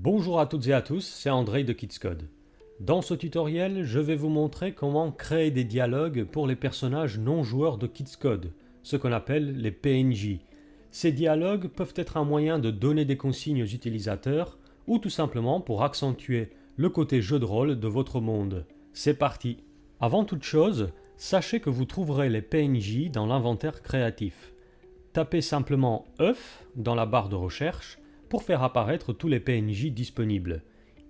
Bonjour à toutes et à tous, c'est André de Kidscode. Dans ce tutoriel, je vais vous montrer comment créer des dialogues pour les personnages non joueurs de Kidscode, ce qu'on appelle les PNJ. Ces dialogues peuvent être un moyen de donner des consignes aux utilisateurs ou tout simplement pour accentuer le côté jeu de rôle de votre monde. C'est parti! Avant toute chose, sachez que vous trouverez les PNJ dans l'inventaire créatif. Tapez simplement œuf dans la barre de recherche pour faire apparaître tous les PNJ disponibles.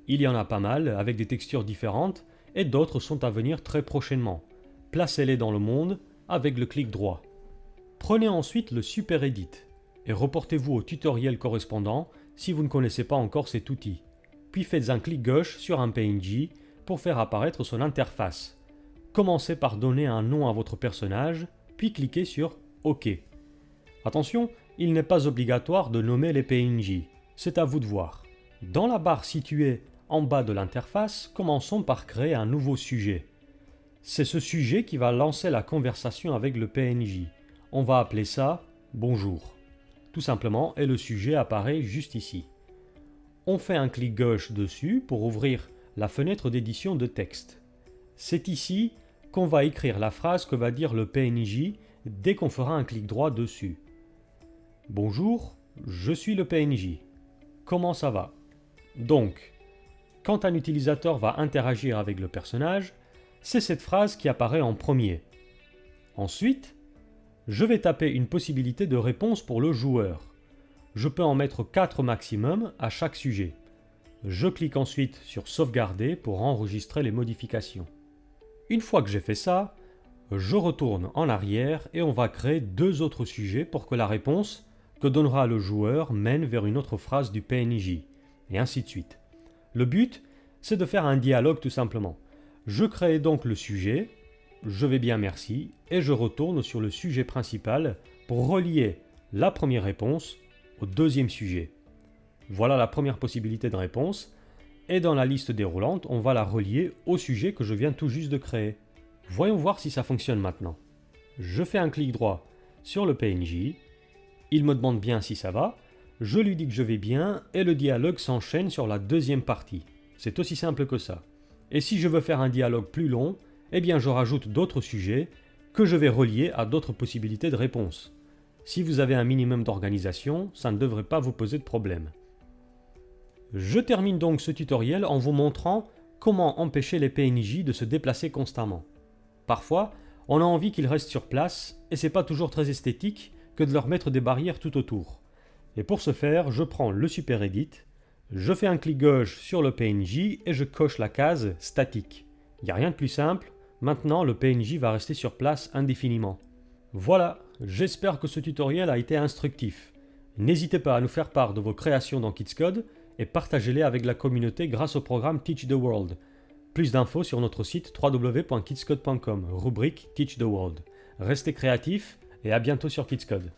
Il y en a pas mal avec des textures différentes et d'autres sont à venir très prochainement. Placez-les dans le monde avec le clic droit. Prenez ensuite le Super Edit et reportez-vous au tutoriel correspondant si vous ne connaissez pas encore cet outil. Puis faites un clic gauche sur un PNJ pour faire apparaître son interface. Commencez par donner un nom à votre personnage, puis cliquez sur OK. Attention, il n'est pas obligatoire de nommer les PNJ, c'est à vous de voir. Dans la barre située en bas de l'interface, commençons par créer un nouveau sujet. C'est ce sujet qui va lancer la conversation avec le PNJ. On va appeler ça « Bonjour ». Tout simplement, et le sujet apparaît juste ici. On fait un clic gauche dessus pour ouvrir la fenêtre d'édition de texte. C'est ici qu'on va écrire la phrase que va dire le PNJ dès qu'on fera un clic droit dessus. Bonjour, je suis le PNJ. Comment ça va? Donc, quand un utilisateur va interagir avec le personnage, c'est cette phrase qui apparaît en premier. Ensuite, je vais taper une possibilité de réponse pour le joueur. Je peux en mettre 4 maximum à chaque sujet. Je clique ensuite sur Sauvegarder pour enregistrer les modifications. Une fois que j'ai fait ça, je retourne en arrière et on va créer 2 autres sujets pour que la réponse que donnera le joueur mène vers une autre phrase du PNJ, et ainsi de suite. Le but, c'est de faire un dialogue tout simplement. Je crée donc le sujet, je vais bien merci, et je retourne sur le sujet principal pour relier la première réponse au deuxième sujet. Voilà la première possibilité de réponse, et dans la liste déroulante, on va la relier au sujet que je viens tout juste de créer. Voyons voir si ça fonctionne maintenant. Je fais un clic droit sur le PNJ, il me demande bien si ça va, je lui dis que je vais bien et le dialogue s'enchaîne sur la deuxième partie. C'est aussi simple que ça. Et si je veux faire un dialogue plus long, eh bien je rajoute d'autres sujets que je vais relier à d'autres possibilités de réponse. Si vous avez un minimum d'organisation, ça ne devrait pas vous poser de problème. Je termine donc ce tutoriel en vous montrant comment empêcher les PNJ de se déplacer constamment. Parfois, on a envie qu'ils restent sur place et c'est pas toujours très esthétique que de leur mettre des barrières tout autour. Et pour ce faire, je prends le Super Edit, je fais un clic gauche sur le PNJ et je coche la case statique. Il n'y a rien de plus simple, maintenant le PNJ va rester sur place indéfiniment. Voilà, j'espère que ce tutoriel a été instructif. N'hésitez pas à nous faire part de vos créations dans Kidscode et partagez-les avec la communauté grâce au programme Teach the World. Plus d'infos sur notre site www.kidscode.com, rubrique Teach the World. Restez créatifs et à bientôt sur Kidscode.